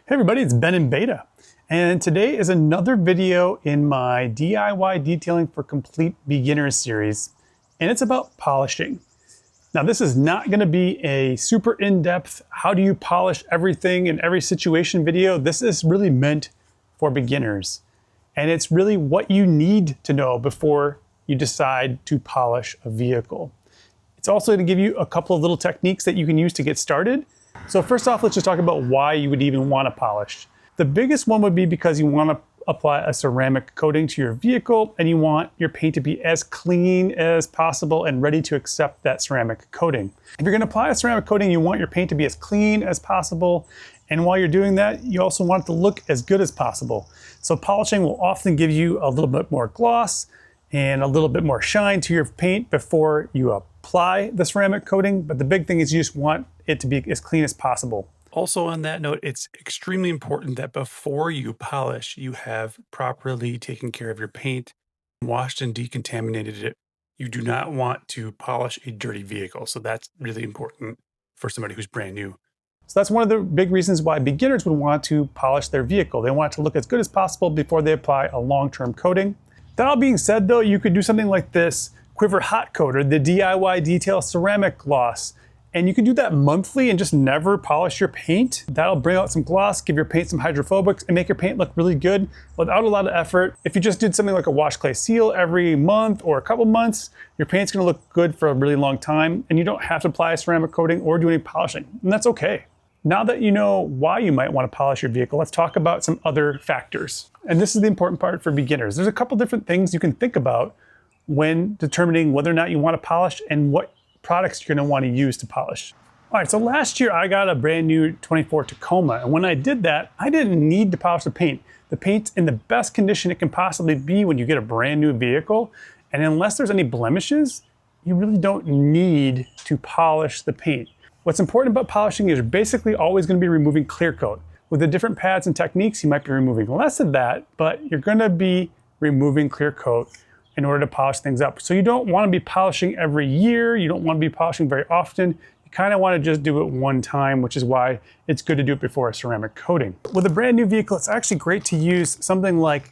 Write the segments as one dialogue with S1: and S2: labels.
S1: Hey everybody, it's Ben in Beta, and today is another video in my DIY Detailing for Complete Beginners series, and it's about polishing. Now this is not going to be a super in-depth, how do you polish everything in every situation video. This is really meant for beginners, and it's really what you need to know before you decide to polish a vehicle. It's also going to give you a couple of little techniques that you can use to get started. So first off, let's just talk about why you would even want to polish. The biggest one would be because you want to apply a ceramic coating to your vehicle and you want your paint to be as clean as possible and ready to accept that ceramic coating. If you're going to apply a ceramic coating, you want your paint to be as clean as possible. And while you're doing that, you also want it to look as good as possible. So polishing will often give you a little bit more gloss and a little bit more shine to your paint before you apply the ceramic coating. But the big thing is you just want it to be as clean as possible.
S2: Also on that note, it's extremely important that before you polish, you have properly taken care of your paint, washed and decontaminated it. You do not want to polish a dirty vehicle. So that's really important for somebody who's brand new.
S1: So that's one of the big reasons why beginners would want to polish their vehicle. They want it to look as good as possible before they apply a long-term coating. That all being said though, you could do something like this Quiver Hot Coat or the DIY Detail Ceramic Gloss. And you can do that monthly and just never polish your paint. That'll bring out some gloss, give your paint some hydrophobics, and make your paint look really good without a lot of effort. If you just did something like a wash clay seal every month or a couple months, your paint's gonna look good for a really long time, and you don't have to apply a ceramic coating or do any polishing, and that's okay. Now that you know why you might want to polish your vehicle, let's talk about some other factors. And this is the important part for beginners. There's a couple different things you can think about when determining whether or not you want to polish and what products you're going to want to use to polish. All right, so last year I got a brand new 24 Tacoma, and when I did that, I didn't need to polish the paint. The paint's in the best condition it can possibly be when you get a brand new vehicle, and unless there's any blemishes, you really don't need to polish the paint. What's important about polishing is you're basically always going to be removing clear coat. With the different pads and techniques, you might be removing less of that, but you're going to be removing clear coat in order to polish things up. So you don't want to be polishing every year. You don't want to be polishing very often. You kind of want to just do it one time, which is why it's good to do it before a ceramic coating. With a brand new vehicle, it's actually great to use something like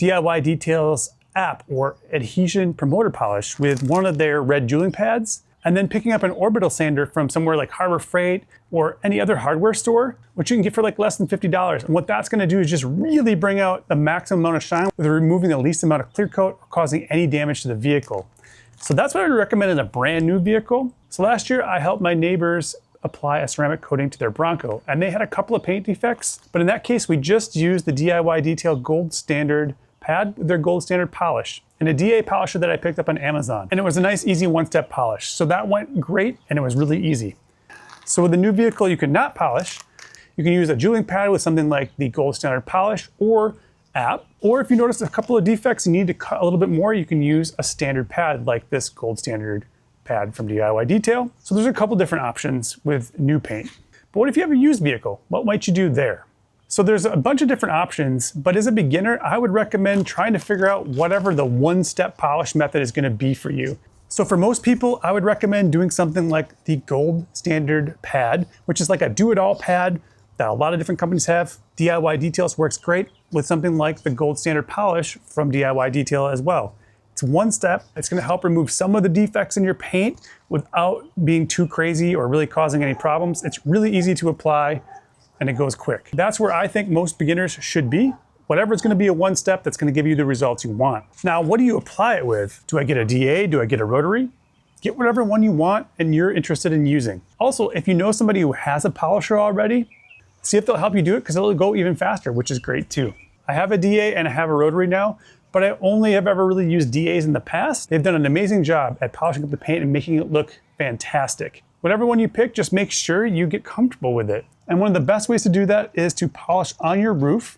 S1: DIY Detail's app or adhesion promoter polish with one of their red jeweling pads, and then picking up an orbital sander from somewhere like Harbor Freight or any other hardware store, which you can get for like less than $50. And what that's gonna do is just really bring out the maximum amount of shine with removing the least amount of clear coat or causing any damage to the vehicle. So that's what I would recommend in a brand new vehicle. So last year I helped my neighbors apply a ceramic coating to their Bronco, and they had a couple of paint defects, but in that case we just used the DIY Detail Gold Standard pad with their Gold Standard polish and a DA polisher that I picked up on Amazon. And it was a nice, easy one-step polish. So that went great, and it was really easy. So with a new vehicle you cannot polish, you can use a jeweling pad with something like the Gold Standard polish or app. Or if you notice a couple of defects and you need to cut a little bit more, you can use a standard pad like this Gold Standard pad from DIY Detail. So there's a couple different options with new paint. But what if you have a used vehicle? What might you do there? So there's a bunch of different options, but as a beginner, I would recommend trying to figure out whatever the one-step polish method is going to be for you. So for most people, I would recommend doing something like the Gold Standard pad, which is like a do-it-all pad that a lot of different companies have. DIY Details works great with something like the Gold Standard polish from DIY Detail as well. It's one step. It's going to help remove some of the defects in your paint without being too crazy or really causing any problems. It's really easy to apply, and it goes quick. That's where I think most beginners should be. Whatever is going to be a one step that's going to give you the results you want. Now, what do you apply it with? Do I get a DA? Do I get a rotary? Get whatever one you want and you're interested in using. Also, if you know somebody who has a polisher already, see if they'll help you do it because it'll go even faster, which is great too. I have a DA and I have a rotary now, but I only have ever really used DAs in the past. They've done an amazing job at polishing up the paint and making it look fantastic. Whatever one you pick, just make sure you get comfortable with it. And one of the best ways to do that is to polish on your roof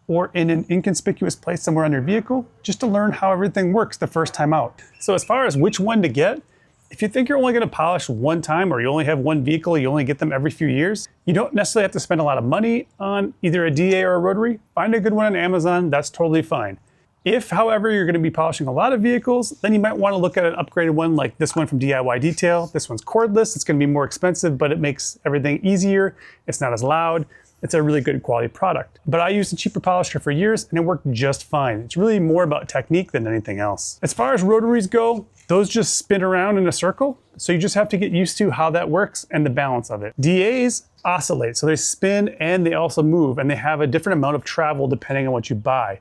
S1: or in an inconspicuous place somewhere on your vehicle, just to learn how everything works the first time out. So as far as which one to get, if you think you're only gonna polish one time or you only have one vehicle, you only get them every few years, you don't necessarily have to spend a lot of money on either a DA or a rotary. Find a good one on Amazon, that's totally fine. If, however, you're going to be polishing a lot of vehicles, then you might want to look at an upgraded one like this one from DIY Detail. This one's cordless. It's going to be more expensive, but it makes everything easier. It's not as loud. it's a really good quality product. But I used a cheaper polisher for years and it worked just fine. It's really more about technique than anything else. As far as rotaries go, those just spin around in a circle. So you just have to get used to how that works and the balance of it. DAs oscillate, so they spin and they also move, and they have a different amount of travel depending on what you buy.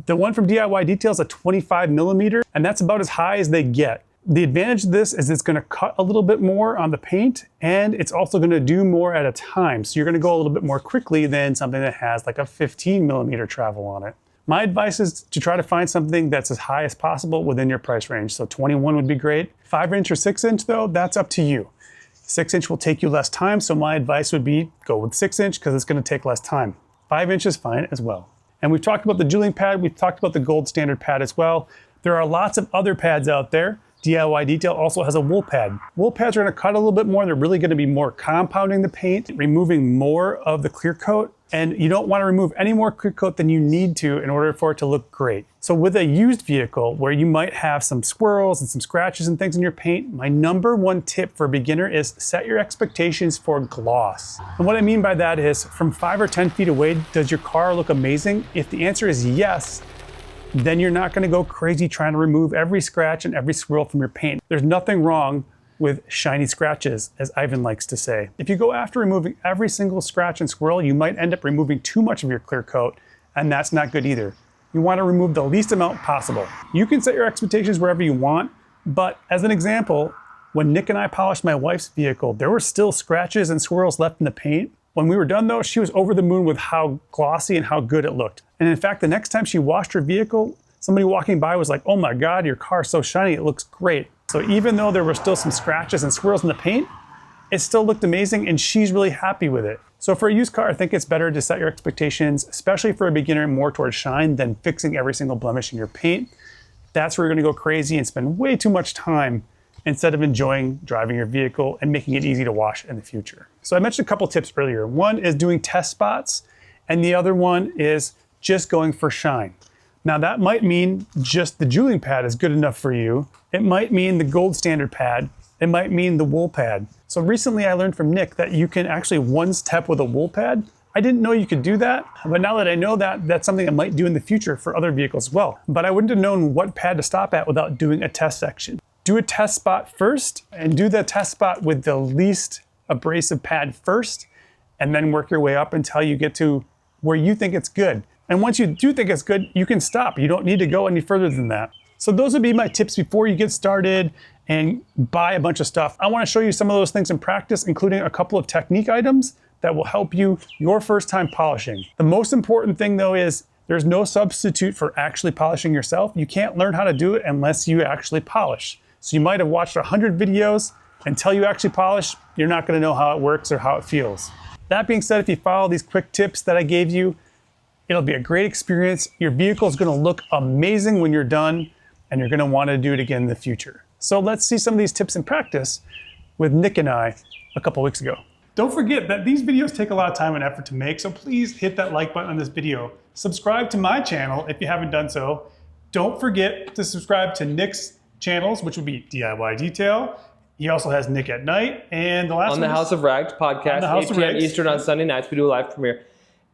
S1: The one from DIY Detail is a 25 millimeter, and that's about as high as they get. The advantage of this is it's gonna cut a little bit more on the paint, and it's also gonna do more at a time. So you're gonna go a little bit more quickly than something that has like a 15 millimeter travel on it. My advice is to try to find something that's as high as possible within your price range. So 21 would be great. 5-inch or 6-inch though, that's up to you. 6-inch will take you less time, so my advice would be go with 6-inch because it's gonna take less time. 5-inch is fine as well. And we've talked about the jeweling pad, we've talked about the gold standard pad as well. There are lots of other pads out there. DIY Detail also has a wool pad. Wool pads are gonna cut a little bit more. They're really gonna be more compounding the paint, removing more of the clear coat. And you don't wanna remove any more clear coat than you need to in order for it to look great. So with a used vehicle where you might have some swirls and some scratches and things in your paint, my number one tip for a beginner is set your expectations for gloss. And what I mean by that is from 5 or 10 feet away, does your car look amazing? If the answer is yes, then you're not gonna go crazy trying to remove every scratch and every swirl from your paint. There's nothing wrong with shiny scratches, as Ivan likes to say. If you go after removing every single scratch and swirl, you might end up removing too much of your clear coat, and that's not good either. You wanna remove the least amount possible. You can set your expectations wherever you want, but as an example, when Nick and I polished my wife's vehicle, there were still scratches and swirls left in the paint. When we were done though, she was over the moon with how glossy and how good it looked. And in fact, the next time she washed her vehicle, somebody walking by was like, oh my God, your car's so shiny, it looks great. So even though there were still some scratches and swirls in the paint, it still looked amazing and she's really happy with it. So for a used car, I think it's better to set your expectations, especially for a beginner, more towards shine than fixing every single blemish in your paint. That's where you're gonna go crazy and spend way too much time instead of enjoying driving your vehicle and making it easy to wash in the future. So I mentioned a couple tips earlier. One is doing test spots, and the other one is just going for shine. Now that might mean just the jeweling pad is good enough for you. It might mean the gold standard pad. It might mean the wool pad. So recently I learned from Nick that you can actually one-step with a wool pad. I didn't know you could do that, but now that I know that, that's something I might do in the future for other vehicles as well. But I wouldn't have known what pad to stop at without doing a test section. Do a test spot first and do the test spot with the least abrasive pad first, and then work your way up until you get to where you think it's good. And once you do think it's good, you can stop. You don't need to go any further than that. So those would be my tips before you get started and buy a bunch of stuff. I want to show you some of those things in practice, including a couple of technique items that will help you your first time polishing. The most important thing though is there's no substitute for actually polishing yourself. You can't learn how to do it unless you actually polish. So you might have watched 100 videos. Until you actually polish, you're not going to know how it works or how it feels. That being said, if you follow these quick tips that I gave you, it'll be a great experience. Your vehicle is going to look amazing when you're done, and you're going to want to do it again in the future. So let's see some of these tips in practice with Nick and I a couple weeks ago. Don't forget that these videos take a lot of time and effort to make, so please hit that like button on this video. Subscribe to my channel if you haven't done so. Don't forget to subscribe to Nick's channels, which would be DIY Detail. He also has Nick at Night, and the last
S3: on the House of Rags podcast, 8 p.m. Eastern on Sunday nights. We do a live premiere.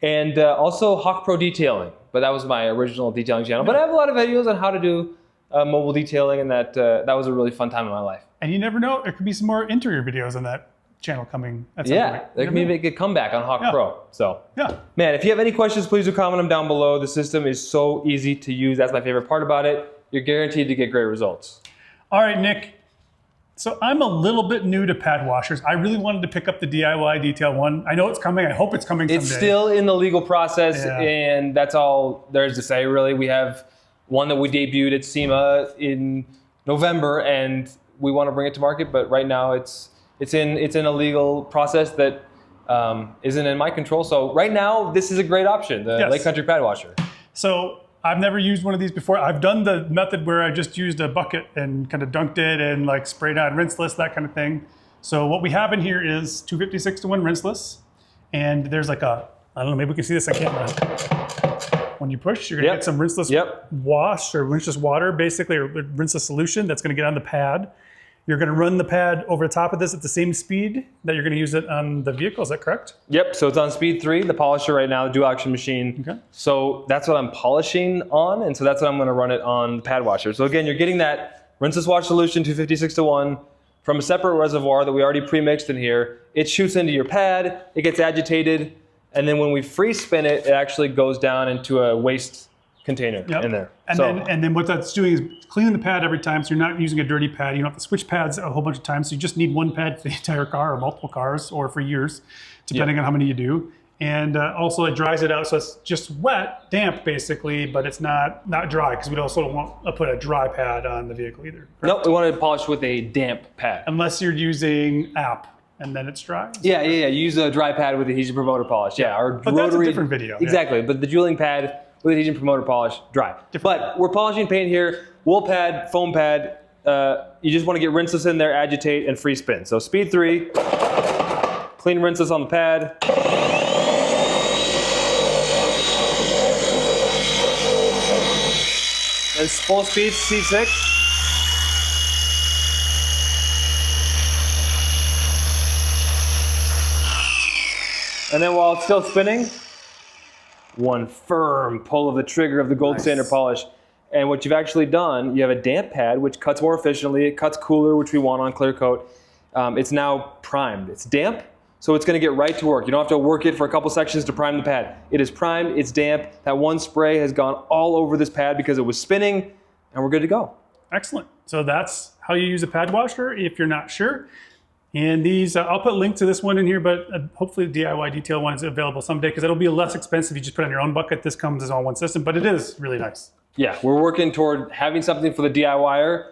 S3: And also Hawk Pro Detailing, but that was my original detailing channel. But I have a lot of videos on how to do mobile detailing, and that was a really fun time in my life.
S1: And you never know, there could be some more interior videos on that channel coming at some point.
S3: Yeah, there can be a big comeback on Hawk Pro. So,
S1: yeah,
S3: man, if you have any questions, please do comment them down below. The system is so easy to use. That's my favorite part about it. You're guaranteed to get great results.
S1: All right, Nick. So I'm a little bit new to pad washers. I really wanted to pick up the DIY Detail one. I know it's coming. I hope it's coming someday.
S3: It's still in the legal process, and that's all there is to say, really. We have one that we debuted at SEMA in November, and we want to bring it to market, but right now it's in a legal process that isn't in my control. So right now, this is a great option, the Lake Country Pad Washer.
S1: So I've never used one of these before. I've done the method where I just used a bucket and kind of dunked it and like sprayed on rinseless, that kind of thing. So what we have in here is 256 to 1 rinseless. And there's like a, I don't know, maybe we can see this on camera. When you push, you're gonna get some rinseless wash or rinseless water, basically, or rinseless solution that's gonna get on the pad. You're going to run the pad over the top of this at the same speed that you're going to use it on the vehicle. Is that correct?
S3: Yep. So it's on speed 3, the polisher right now, the dual action machine.
S1: Okay.
S3: So that's what I'm polishing on, and so that's what I'm going to run it on the pad washer. So again, you're getting that rinseless wash solution 256-to-1 from a separate reservoir that we already pre-mixed in here. It shoots into your pad, it gets agitated, and then when we free spin it, it actually goes down into a waste container in there.
S1: And then what that's doing is cleaning the pad every time, so you're not using a dirty pad. You don't have to switch pads a whole bunch of times, so you just need one pad for the entire car or multiple cars or for years, depending on how many you do. And also it dries it out, so it's just wet, damp basically, but it's not dry, because we also don't want to put a dry pad on the vehicle either.
S3: Nope, we want to polish with a damp pad.
S1: Unless you're using app, and then it's dry.
S3: Yeah. You use a dry pad with adhesion promoter polish. Or
S1: but
S3: rotary,
S1: that's a different video.
S3: Exactly, but the dueling pad with adhesion promoter polish, dry. But we're polishing paint here, wool pad, foam pad. You just want to get rinseless in there, agitate, and free spin. So speed 3, clean rinseless on the pad. And full speed, C6. And then while it's still spinning, one firm pull of the trigger of the gold standard polish. And what you've actually done, you have a damp pad, which cuts more efficiently. It cuts cooler, which we want on clear coat. It's now primed. It's damp, so it's going to get right to work. You don't have to work it for a couple sections to prime the pad. It is primed, it's damp. That one spray has gone all over this pad because it was spinning, and we're good to go.
S1: Excellent. So that's how you use a pad washer if you're not sure. And these, I'll put a link to this one in here, but hopefully the DIY detail one is available someday, because it'll be less expensive if you just put it on your own bucket. This comes as all one system, but it is really nice.
S3: Yeah, we're working toward having something for the DIYer,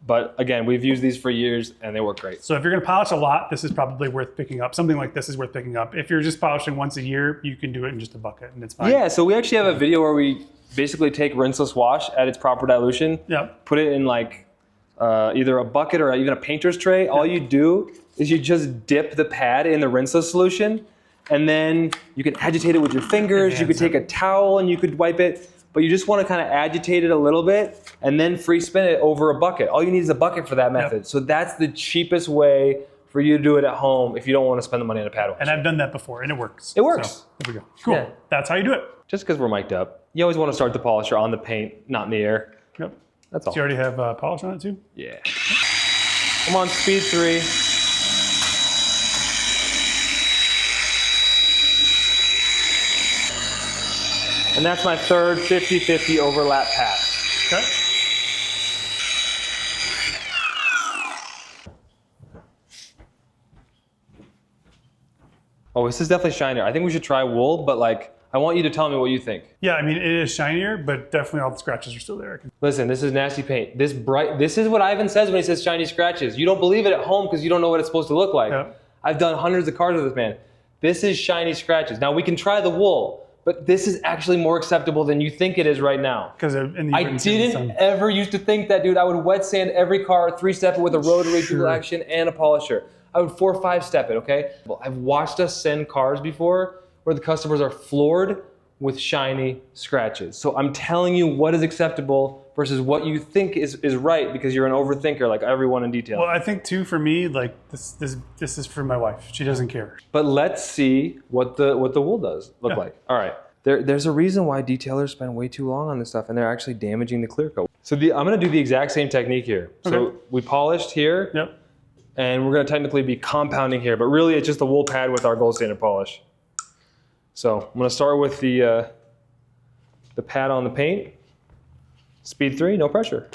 S3: but again, we've used these for years and they work great.
S1: So if you're going to polish a lot, this is probably worth picking up. Something like this is worth picking up. If you're just polishing once a year, you can do it in just a bucket and it's fine.
S3: Yeah, so we actually have a video where we basically take rinseless wash at its proper dilution, put it in like either a bucket or even a painter's tray. All you do is you just dip the pad in the rinseless solution, and then you can agitate it with your fingers. You could take a towel and you could wipe it, but you just want to kind of agitate it a little bit and then free spin it over a bucket. All you need is a bucket for that method. So that's the cheapest way for you to do it at home if you don't want to spend the money on a pad washer.
S1: And I've done that before and it works.
S3: It works.
S1: So, there we go. Cool. Yeah. That's how you do it.
S3: Just because we're mic'd up. You always want to start the polisher on the paint, not in the air.
S1: Yep.
S3: That's all.
S1: Do you already have polish on it too?
S3: Yeah. I'm on speed 3. And that's my third 50-50 overlap pass.
S1: Okay.
S3: Oh, this is definitely shinier. I think we should try wool, but like, I want you to tell me what you think.
S1: Yeah, I mean, it is shinier, but definitely all the scratches are still there.
S3: Listen, this is nasty paint. This is what Ivan says when he says shiny scratches. You don't believe it at home because you don't know what it's supposed to look like. Yep. I've done hundreds of cars with this man. This is shiny scratches. Now we can try the wool, but this is actually more acceptable than you think it is right now.
S1: Because
S3: I didn't ever used to think that, dude. I would wet sand every car, 3-step it with a rotary dual action and a polisher. I would 4 or 5 step it, okay? Well, I've watched us send cars before where the customers are floored with shiny scratches. So I'm telling you what is acceptable versus what you think is right because you're an overthinker like everyone in detail.
S1: Well, I think too for me, like this is for my wife. She doesn't care.
S3: But let's see what the wool does look like. All right. There's a reason why detailers spend way too long on this stuff and they're actually damaging the clear coat. So I'm gonna do the exact same technique here. Okay. So we polished here.
S1: Yep.
S3: And we're gonna technically be compounding here, but really it's just a wool pad with our gold standard polish. So I'm gonna start with the pad on the paint. Speed 3, no pressure.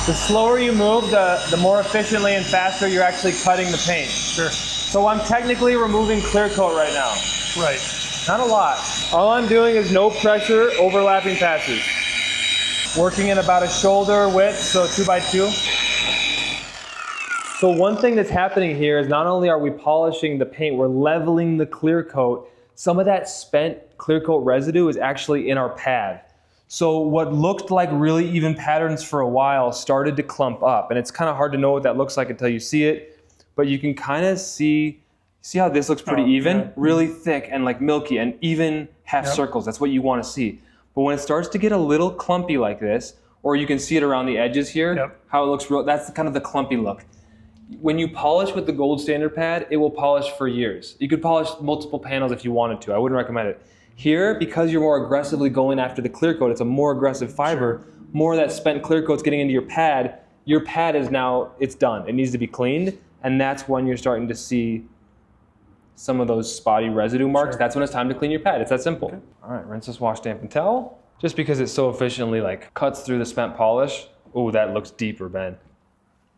S3: The slower you move, the more efficiently and faster you're actually cutting the paint.
S1: Sure.
S3: So I'm technically removing clear coat right now.
S1: Right.
S3: Not a lot. All I'm doing is no pressure overlapping passes. Working in about a shoulder width, so 2x2. So one thing that's happening here is not only are we polishing the paint, we're leveling the clear coat. Some of that spent clear coat residue is actually in our pad. So what looked like really even patterns for a while started to clump up. And it's kind of hard to know what that looks like until you see it. But you can kind of see how this looks pretty even, really thick and like milky and even half circles. That's what you want to see. But when it starts to get a little clumpy like this, or you can see it around the edges here, how it looks real. That's kind of the clumpy look. When you polish with the gold standard pad, it will polish for years. You could polish multiple panels if you wanted to. I wouldn't recommend it. Here, because you're more aggressively going after the clear coat, it's a more aggressive fiber, more of that spent clear coat's getting into your pad is now, it's done. It needs to be cleaned, and that's when you're starting to see some of those spotty residue marks. That's when it's time to clean your pad. It's that simple. Okay. All right, rinse this, wash, dampen, towel. Just because it so efficiently like cuts through the spent polish. Oh, that looks deeper, Ben.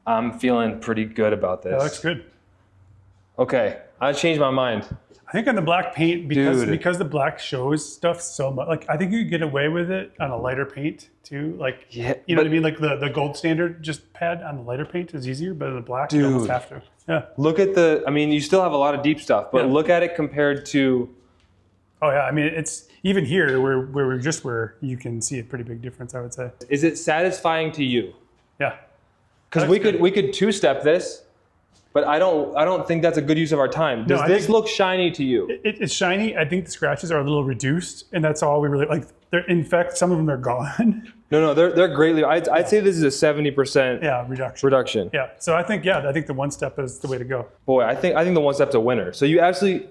S3: I'm feeling pretty good about this.
S1: That looks good.
S3: Okay, I changed my mind.
S1: I think on the black paint, because the black shows stuff so much, like I think you could get away with it on a lighter paint too. Like, you know what I mean? Like the gold standard just pad on the lighter paint is easier, but the black you almost have to. Yeah.
S3: Look at I mean, you still have a lot of deep stuff, but look at it compared to.
S1: Oh yeah, I mean, it's even here where you can see a pretty big difference, I would say.
S3: Is it satisfying to you?
S1: Yeah.
S3: Because we could two-step this, but I don't think that's a good use of our time. Does this look shiny to you?
S1: It's shiny. I think the scratches are a little reduced, and that's all we really like. In fact, some of them are gone.
S3: No, they're greatly. I'd say this is a 70% reduction.
S1: Yeah. So I think the one step is the way to go.
S3: Boy, I think the one step's a winner. So you absolutely,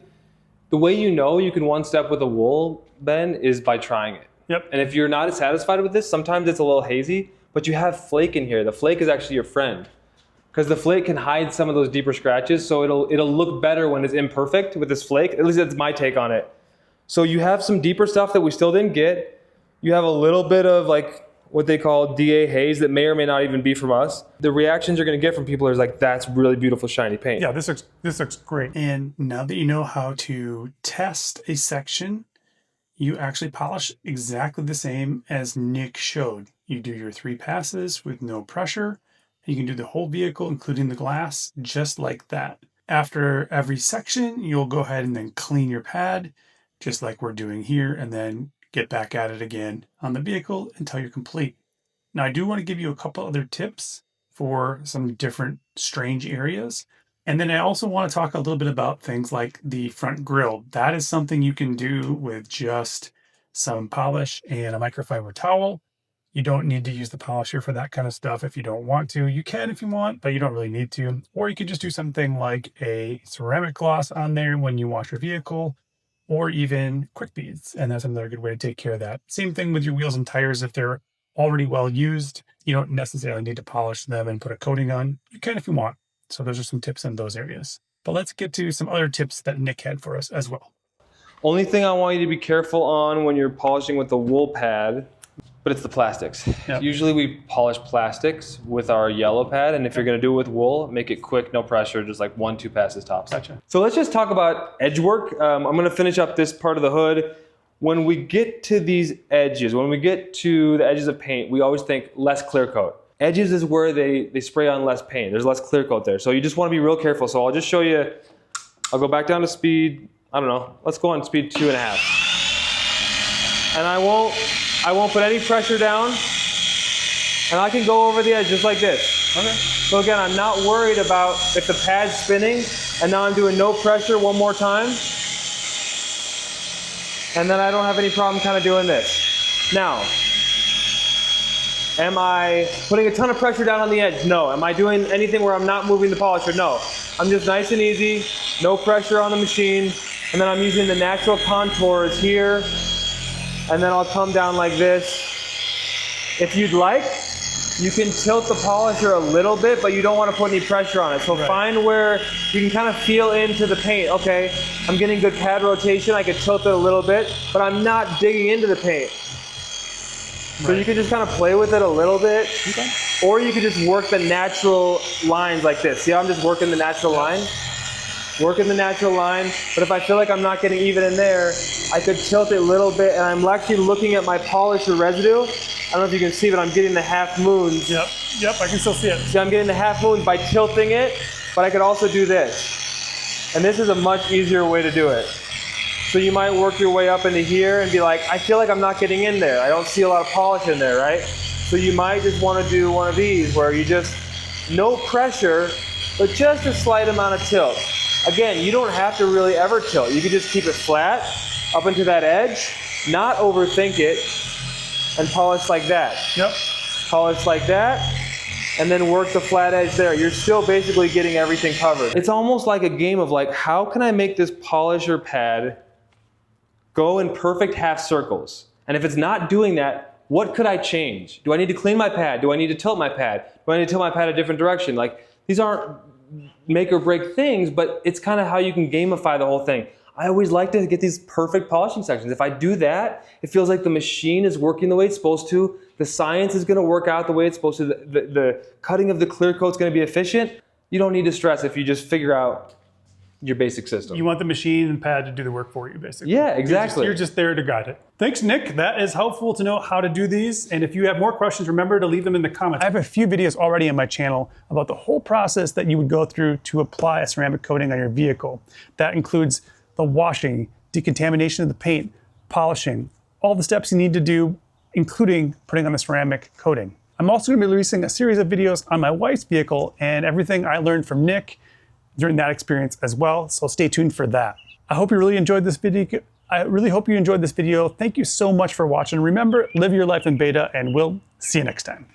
S3: the way you know you can one step with a wool, Ben, is by trying it.
S1: Yep.
S3: And if you're not satisfied with this, sometimes it's a little hazy. But you have flake in here. The flake is actually your friend, because the flake can hide some of those deeper scratches, so it'll look better when it's imperfect with this flake. At least that's my take on it. So you have some deeper stuff that we still didn't get. You have a little bit of like what they call DA haze that may or may not even be from us. The reactions you're going to get from people is like, that's really beautiful shiny paint.
S1: Yeah, this looks great. And now that you know how to test a section, you actually polish exactly the same as Nick showed. You do your 3 passes with no pressure. You can do the whole vehicle, including the glass, just like that. After every section, you'll go ahead and then clean your pad, just like we're doing here, and then get back at it again on the vehicle until you're complete. Now, I do want to give you a couple other tips for some different strange areas. And then I also want to talk a little bit about things like the front grille. That is something you can do with just some polish and a microfiber towel. You don't need to use the polisher for that kind of stuff if you don't want to. You can if you want, but you don't really need to. Or you could just do something like a ceramic gloss on there when you wash your vehicle, or even quick beads. And that's another good way to take care of that. Same thing with your wheels and tires. If they're already well used, you don't necessarily need to polish them and put a coating on. You can if you want. So those are some tips in those areas. But let's get to some other tips that Nick had for us as well.
S3: Only thing I want you to be careful on when you're polishing with the wool pad, but it's the plastics. Yep. Usually we polish plastics with our yellow pad, and if you're gonna do it with wool, make it quick, no pressure, just like 1-2 passes tops.
S1: Gotcha.
S3: So let's just talk about edge work. I'm gonna finish up this part of the hood. When we get to these edges, when we get to the edges of paint, we always think less clear coat. Edges is where they spray on less paint. There's less clear coat there. So you just wanna be real careful. So I'll just show you, I'll go back down to speed, I don't know, let's go on speed 2.5. And I won't put any pressure down, and I can go over the edge just like this.
S1: Okay.
S3: So again, I'm not worried about if the pad's spinning, and now I'm doing no pressure one more time, and then I don't have any problem kind of doing this. Now, am I putting a ton of pressure down on the edge? No. Am I doing anything where I'm not moving the polisher? No. I'm just nice and easy, no pressure on the machine, and then I'm using the natural contours here, and then I'll come down like this. If you'd like, you can tilt the polisher a little bit, but you don't want to put any pressure on it. So find where you can kind of feel into the paint. Okay, I'm getting good pad rotation. I could tilt it a little bit, but I'm not digging into the paint. So you can just kind of play with it a little bit. Okay. Or you could just work the natural lines like this. See how I'm just working the natural line? Working the natural line, but if I feel like I'm not getting even in there, I could tilt it a little bit, and I'm actually looking at my polish or residue. I don't know if you can see, but I'm getting the half moons.
S1: Yep, I can still see it.
S3: See, I'm getting the half moons by tilting it, but I could also do this. And this is a much easier way to do it. So you might work your way up into here and be like, I feel like I'm not getting in there. I don't see a lot of polish in there, right? So you might just want to do one of these where you just, no pressure, but just a slight amount of tilt. Again, you don't have to really ever tilt. You can just keep it flat up into that edge, not overthink it, and polish like that.
S1: Yep.
S3: polish like that, and then work the flat edge there. You're still basically getting everything covered. It's almost like a game of like, how can I make this polisher pad go in perfect half circles? And if it's not doing that, what could I change? Do I need to clean my pad? Do I need to tilt my pad? Do I need to tilt my pad a different direction? Like, these aren't make or break things, but it's kind of how you can gamify the whole thing. I always like to get these perfect polishing sections. If I do that, it feels like the machine is working the way it's supposed to. The science is going to work out the way it's supposed to. The cutting of the clear coat is going to be efficient. You don't need to stress if you just figure out your basic system.
S1: You want the machine and pad to do the work for you, basically.
S3: Yeah, exactly.
S1: You're just there to guide it. Thanks, Nick. That is helpful to know how to do these. And if you have more questions, remember to leave them in the comments. I have a few videos already on my channel about the whole process that you would go through to apply a ceramic coating on your vehicle. That includes the washing, decontamination of the paint, polishing, all the steps you need to do, including putting on the ceramic coating. I'm also going to be releasing a series of videos on my wife's vehicle and everything I learned from Nick during that experience as well, so stay tuned for that. I hope you really enjoyed this video. I really hope you enjoyed this video. Thank you so much for watching. Remember, live your life in beta, and we'll see you next time.